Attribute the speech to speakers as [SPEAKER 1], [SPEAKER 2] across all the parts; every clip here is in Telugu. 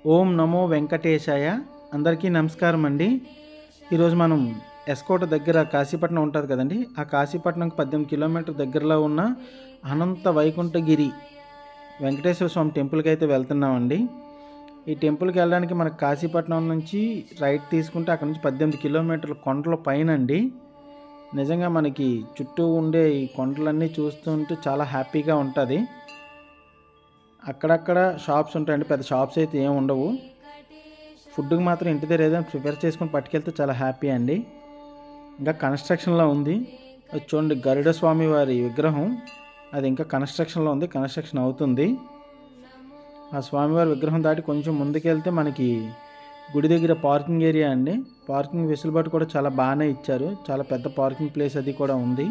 [SPEAKER 1] ఓం నమో వెంకటేశాయ. అందరికీ నమస్కారం అండి. ఈరోజు మనం ఎస్కోట దగ్గర కాశీపట్నం ఉంటుంది కదండి. ఆ కాశీపట్నంకి 18 కిలోమీటర్ దగ్గరలో ఉన్న అనంత వైకుంఠగిరి వెంకటేశ్వర స్వామి టెంపుల్కి అయితే వెళ్తున్నామండి. ఈ టెంపుల్కి వెళ్ళడానికి మనకు కాశీపట్నం నుంచి రైట్ తీసుకుంటే అక్కడ నుంచి 18 కిలోమీటర్ల కొండల పైన అండి. నిజంగా మనకి చుట్టూ ఉండే ఈ కొండలన్నీ చూస్తుంటే చాలా హ్యాపీగా ఉంటుంది. అక్కడక్కడ షాప్స్ ఉంటాయండి, పెద్ద షాప్స్ అయితే ఏమి ఉండవు. ఫుడ్కి మాత్రం ఇంటి దగ్గర ఏదైనా ప్రిపేర్ చేసుకొని పట్టుకెళ్తే చాలా హ్యాపీ అండి. ఇంకా కన్స్ట్రక్షన్లో ఉంది. అది చూడండి, గరుడ స్వామి వారి విగ్రహం అది ఇంకా కన్స్ట్రక్షన్లో ఉంది, కన్స్ట్రక్షన్ అవుతుంది. ఆ స్వామివారి విగ్రహం దాటి కొంచెం ముందుకెళ్తే మనకి గుడి దగ్గర పార్కింగ్ ఏరియా అండి. పార్కింగ్ వెసులుబాటు కూడా చాలా బాగానే ఇచ్చారు. చాలా పెద్ద పార్కింగ్ ప్లేస్ అది కూడా ఉంది.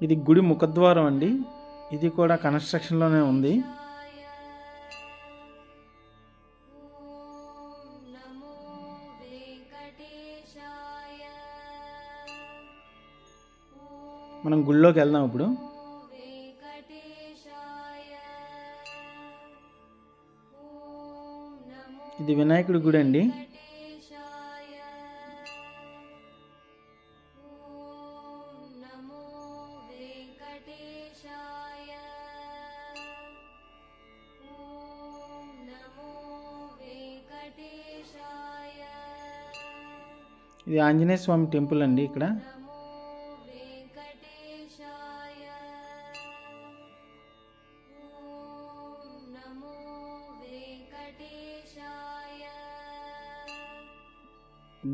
[SPEAKER 1] ఇది గుడి ముఖద్వారం అండి. ఇది కూడా కన్స్ట్రక్షన్లోనే ఉంది. మనం గుళ్ళోకి వెళ్దాం ఇప్పుడు. ఇది వినాయకుడి గుడి అండి. ఇది ఆంజనేయ స్వామి టెంపుల్ అండి. ఇక్కడ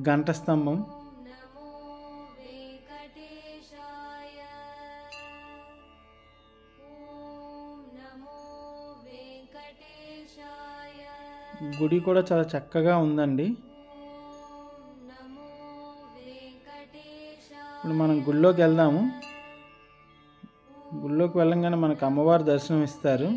[SPEAKER 1] గంట స్తంభం, గుడి కూడా చాలా చక్కగా ఉందండి. ఇప్పుడు మనం గుళ్ళోకి వెళ్దాము. గుళ్ళోకి వెళ్ళంగానే మనకు అమ్మవారి దర్శనం ఇస్తారు.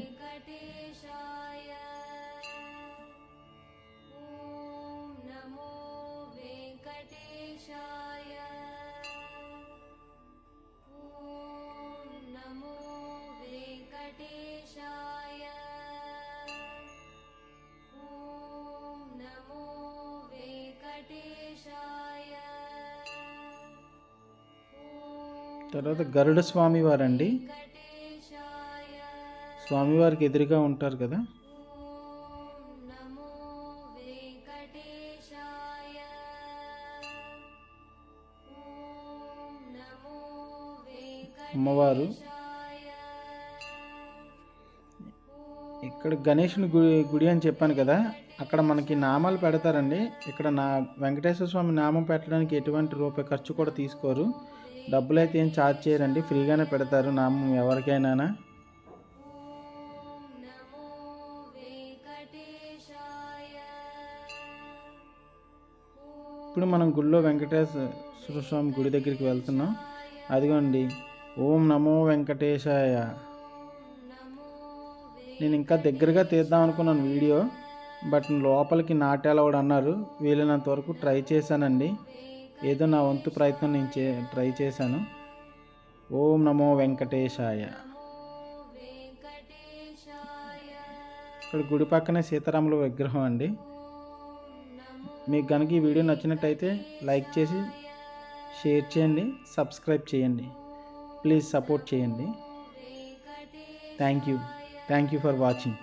[SPEAKER 1] తర్వాత గరుడ స్వామి వారండి. స్వామివారికి ఎదురుగా ఉంటారు కదా. అమ్మవారు ఇక్కడ గణేషుని గుడి అని చెప్పాను కదా, అక్కడ మనకి నామాలు పెడతారండి. ఇక్కడ వెంకటేశ్వర స్వామి నామం పెట్టడానికి ఎటువంటి రూపాయి ఖర్చు కూడా తీసుకోరు. డబ్బులు అయితే ఏం ఛార్జ్ చేయరండి, ఫ్రీగానే పెడతారు నామం ఎవరికైనా. ఇప్పుడు మనం గుళ్ళో వెంకటేశ్వర స్వామి గుడి దగ్గరికి వెళ్తున్నాం. అదిగోండి, ఓం నమో వెంకటేశాయ. నేను ఇంకా దగ్గరగా తీద్దాం అనుకున్నాను వీడియో, బట్ లోపలికి నాటేలవడు అన్నారు. వీలైనంత వరకు ట్రై చేశానండి. ఏదో నా వంతు ప్రయత్నం నేను ట్రై చేశాను. ఓం నమో వెంకటేశాయ. ఇక్కడ గుడి పక్కనే సీతారాముల విగ్రహం అండి. మీకు కనుక ఈ వీడియో నచ్చినట్టయితే లైక్ చేసి షేర్ చేయండి, సబ్స్క్రైబ్ చేయండి. ప్లీజ్ సపోర్ట్ చేయండి. Thank you for watching.